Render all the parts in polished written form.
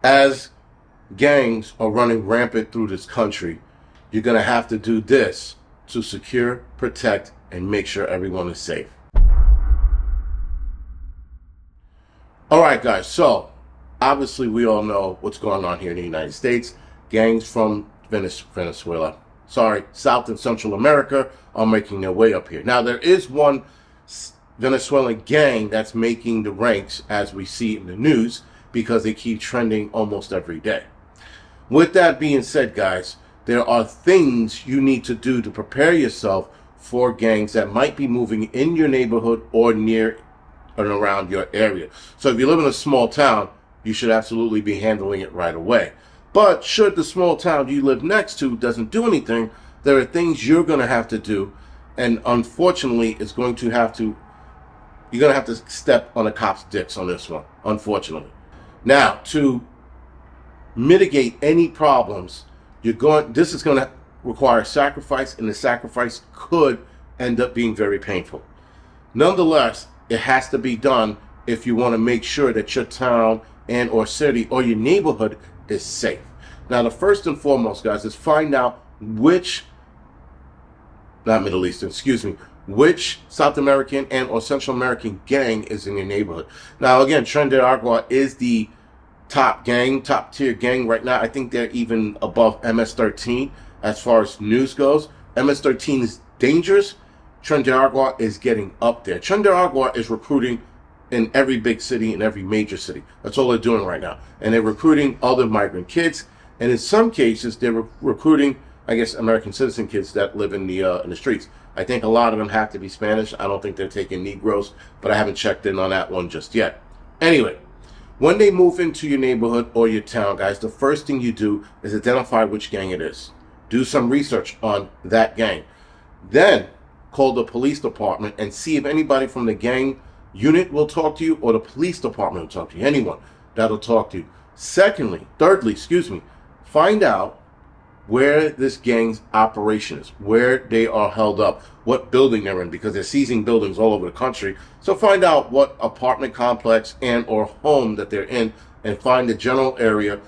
As gangs are running rampant through this country, you're going to have to do this to secure, protect, and make sure everyone is safe. All right, guys. So, obviously, we all know what's going on here in the United States. Gangs from Venezuela, South and Central America are making their way up here. Now, there is one Venezuelan gang that's making the ranks, as we see in the news, because they keep trending almost every day. With that being said, guys, there are things you need to do to prepare yourself for gangs that might be moving in your neighborhood or near and around your area. So if you live in a small town, you should absolutely be handling it right away. But should the small town you live next to doesn't do anything, there are things you're going to have to do, and unfortunately, you're going to have to step on a cop's dicks on this one, unfortunately. Now, to mitigate any problems, this is going to require sacrifice, and the sacrifice could end up being very painful. Nonetheless, it has to be done if you want to make sure that your town and or city or your neighborhood is safe. Now, the first and foremost, guys, is find out which South American and or Central American gang is in your neighborhood. Now, again, Tren de Aragua is the top tier gang right now. I think they're even above MS-13 as far as news goes. MS-13 is dangerous. Tren de Aragua is getting up there. Tren de Aragua is recruiting in every big city, in every major city. That's all they're doing right now. And they're recruiting other migrant kids. And in some cases, they're recruiting, I guess, American citizen kids that live in the streets. I think a lot of them have to be Spanish. I don't think they're taking Negroes, but I haven't checked in on that one just yet. Anyway, when they move into your neighborhood or your town, guys, the first thing you do is identify which gang it is. Do some research on that gang. Then call the police department and see if anybody from the gang unit will talk to you or the police department will talk to you. Anyone that'll talk to you. Thirdly, find out where this gang's operation is, where they are held up, what building they're in, because they're seizing buildings all over the country. So find out what apartment complex and or home that they're in, and find the general area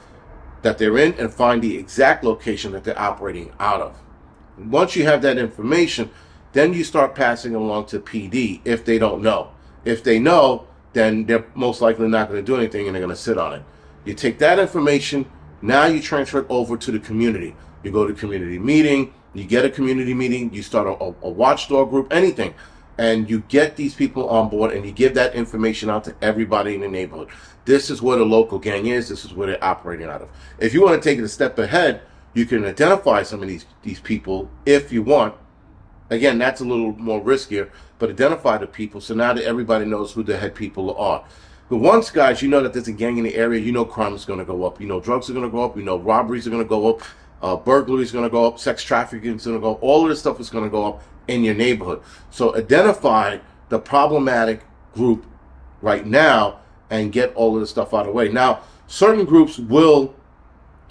that they're in, and find the exact location that they're operating out of. Once you have that information, then you start passing along to PD if they don't know. If they know, then they're most likely not going to do anything and they're going to sit on it. You take that information, now you transfer it over to the community. You go to community meeting, you get a community meeting, you start a watchdog group, anything, and you get these people on board and you give that information out to everybody in the neighborhood. This is where the local gang is. This is where they're operating out of. If you want to take it a step ahead, you can identify some of these people if you want. Again, that's a little more riskier, but identify the people so now that everybody knows who the head people are. But once, guys, you know that there's a gang in the area, you know crime is going to go up. You know drugs are going to go up. You know robberies are going to go up. Burglary is going to go up. Sex trafficking is going to go up. All of this stuff is going to go up in your neighborhood. So identify the problematic group right now and get all of this stuff out of the way. Now, certain groups will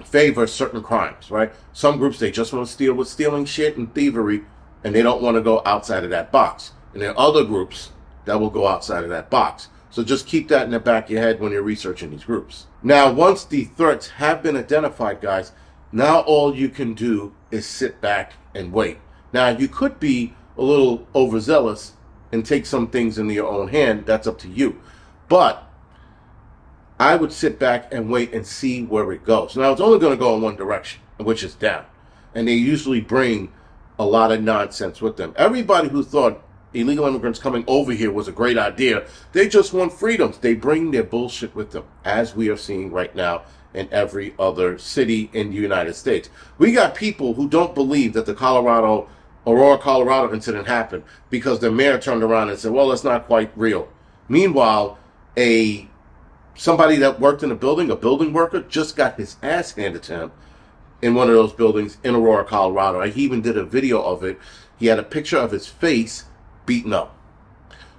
favor certain crimes, right? Some groups, they just want to steal with stealing shit and thievery, and they don't want to go outside of that box. And there are other groups that will go outside of that box. So just keep that in the back of your head when you're researching these groups. Now, once the threats have been identified, guys, now all you can do is sit back and wait. Now, you could be a little overzealous and take some things into your own hand. That's up to you. But I would sit back and wait and see where it goes. Now, it's only going to go in one direction, which is down. And they usually bring a lot of nonsense with them. Everybody who thought illegal immigrants coming over here was a great idea, they just want freedoms. They bring their bullshit with them, as we are seeing right now in every other city in the United States. We got people who don't believe that the Aurora, Colorado incident happened because the mayor turned around and said, well, it's not quite real. Meanwhile, somebody that worked in a building worker, just got his ass handed to him in one of those buildings in Aurora, Colorado. He even did a video of it. He had a picture of his face beaten up.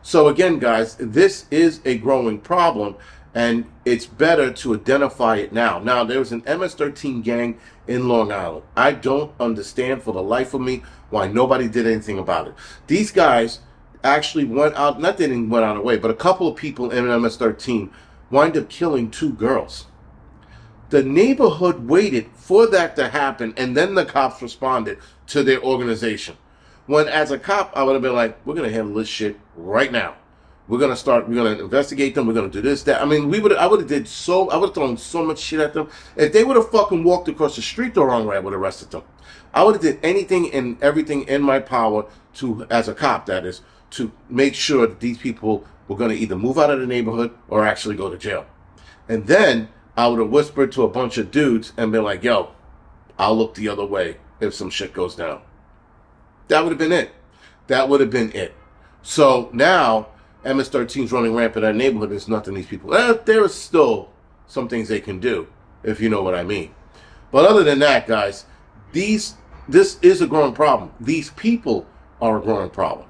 So again, guys, this is a growing problem, and it's better to identify it now. Now, there was an MS-13 gang in Long Island. I don't understand for the life of me why nobody did anything about it. These guys actually went out, not that they didn't went out of the way, but a couple of people in MS-13 wind up killing 2 girls. The neighborhood waited for that to happen, and then the cops responded to their organization. When as a cop, I would have been like, we're going to handle this shit right now. We're going to investigate them. We're going to do this, that. I mean, I would have thrown so much shit at them. If they would have fucking walked across the street the wrong way, I would have arrested them. I would have did anything and everything in my power to, as a cop, that is, to make sure that these people were going to either move out of the neighborhood or actually go to jail. And then I would have whispered to a bunch of dudes and been like, yo, I'll look the other way if some shit goes down. That would have been it. That would have been it. So now, MS-13's running rampant in our neighborhood. There's nothing these people... there is still some things they can do, if you know what I mean. But other than that, guys, this is a growing problem. These people are a growing problem.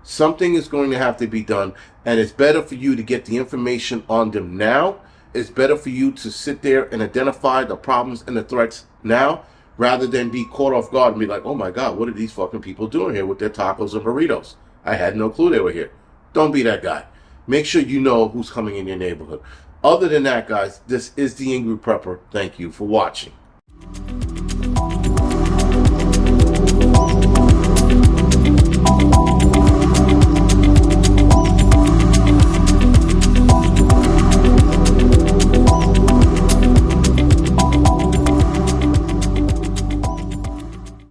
Something is going to have to be done, and it's better for you to get the information on them now. It's better for you to sit there and identify the problems and the threats now, rather than be caught off guard and be like, oh my God, what are these fucking people doing here with their tacos and burritos? I had no clue they were here. Don't be that guy. Make sure you know who's coming in your neighborhood. Other than that, guys, this is the Angry Prepper. Thank you for watching.